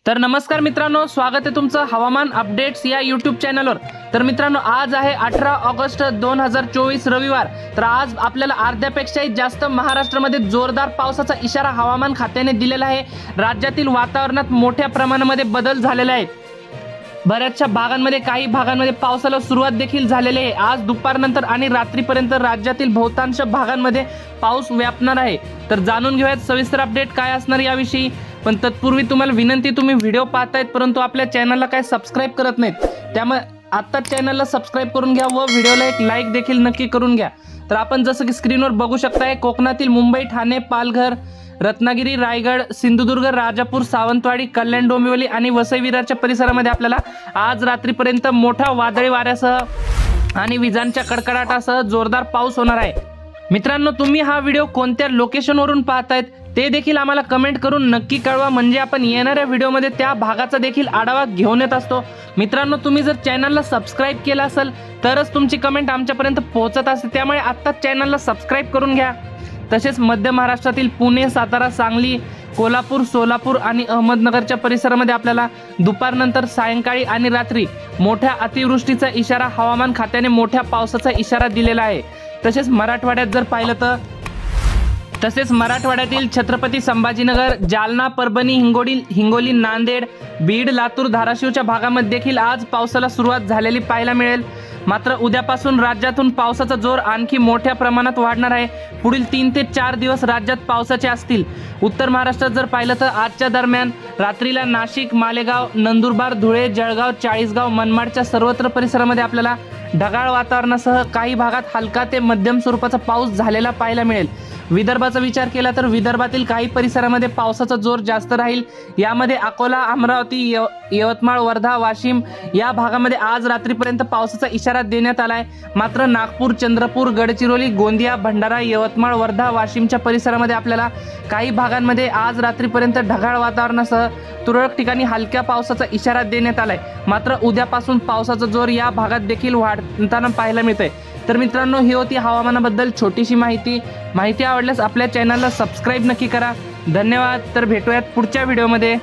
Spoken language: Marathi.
तर नमस्कार मित्रांनो, स्वागत आहे तुमचं हवामान अपडेट्स या यूट्यूब चॅनलवर। तर मित्रांनो, आज आहे 18 ऑगस्ट 2024 रविवार। तर आज आपल्याला अर्ध्यापेक्षाही जास्त महाराष्ट्रामध्ये जोरदार पावसाचा इशारा हवामान खात्याने दिलेला आहे। राज्यातील वातावरणात मोठ्या प्रमाणामध्ये बदल झालेले आहेत। बऱ्याचशा भागांमध्ये काही भागांमध्ये पावसाला सुरुवात देखील झालेली आहे। आज दुपारनंतर आणि रात्रीपर्यंत राज्यातील बहुतांश भागांमध्ये पाऊस व्यापणार आहे। तर जाणून घेऊयात सविस्तर अपडेट काय असणार याविषयी। पण तत्पूर्वी तुम्हाला विनंती, तुम्ही व्हिडिओ पाहतायत परंतु आपल्या चॅनलला काय सबस्क्राइब करत नाहीत, त्यामुळे आता चॅनलला सबस्क्राइब करून घ्या व व्हिडिओला एक लाईक देखील नक्की करून घ्या। तर आपण जसं की स्क्रीनवर बघू शकताय, कोकणातील मुंबई, ठाणे, पालघर, रत्नागिरी, रायगड, सिंधुदुर्ग, राजापूर, सावंतवाडी, कल्याण, डोंबिवली आणि वसई विरारच्या परिसरामध्ये आपल्याला आज रात्रीपर्यंत मोठा वादळी वाऱ्यासह आणि विजांच्या कडकडाटासह जोरदार पाऊस होणार आहे। मित्रांनो, तुम्ही हा व्हिडिओ कोणत्या लोकेशनवरून पाहतायत ते देखील आम्हाला कमेंट करून नक्की कळवा, म्हणजे आपण येणाऱ्या व्हिडिओमध्ये त्या भागाचा देखील आढावा घेऊन येत असतो। मित्रांनो, तुम्ही जर चॅनलला सबस्क्राइब केलं असेल तरच तुमची कमेंट आमच्यापर्यंत पोहोचत असते, त्यामुळे आत्ताच चॅनलला सबस्क्राइब करून घ्या। तसेच मध्य महाराष्ट्रातील पुणे, सातारा, सांगली, कोल्हापूर, सोलापूर आणि अहमदनगरच्या परिसरामध्ये आपल्याला दुपारनंतर, सायंकाळी आणि रात्री मोठ्या अतिवृष्टीचा इशारा हवामान खात्याने मोठ्या पावसाचा इशारा दिलेला आहे। तसेच मराठवाड्यात जर पाहिलं तसेच मराठवाड्यातील छत्रपती संभाजीनगर, जालना, परभणी, हिंगोली, नांदेड, बीड, लातूर, धाराशिवच्या भागामध्ये देखील आज पावसाला सुरुवात झालेली पाहायला मिळेल। मात्र उद्यापासून राज्यातून पावसाचा जोर आणखी मोठ्या प्रमाणात वाढणार आहे। पुढील 3 ते 4 दिवस राज्यात पावसाचे असतील। उत्तर महाराष्ट्रात जर पाहिलं तर आजच्या दरम्यान रात्रीला नाशिक, मालेगाव, नंदुरबार, धुळे, जळगाव, चाळीसगाव, मनमाडच्या सर्वत्र परिसरामध्ये आपल्याला ढगाळ वातावरणासह काही भागात हलका ते मध्यम स्वरूपाचा पाऊस झालेला पाहायला मिळेल। विदर्भाचा विचार केला तर विदर्भातील काही परिसरामध्ये पावसाचा जोर जास्त राहील। यामध्ये अकोला, अमरावती, यवतमाळ, वर्धा, वाशिम या भागामध्ये आज रात्रीपर्यंत पावसाचा इशारा देण्यात आला आहे। मात्र नागपूर, चंद्रपूर, गडचिरोली, गोंदिया, भंडारा, यवतमाळ, वर्धा, वाशिमच्या परिसरामध्ये आपल्याला काही भागांमध्ये आज रात्रीपर्यंत ढगाळ वातावरणासह तुरळक ठिकाणी हलक्या पावसाचा इशारा देण्यात आलाय। मात्र उद्यापासून पावसाचा जोर या भागात देखील वाढताना पाहायला मिळतोय। तर मित्रांनो, ही होती हवामानाबद्दल छोटीशी माहिती आवडल्यास आपल्या चॅनलला सबस्क्राइब नक्की करा। धन्यवाद। तर भेटूयात पुढच्या व्हिडिओमध्ये।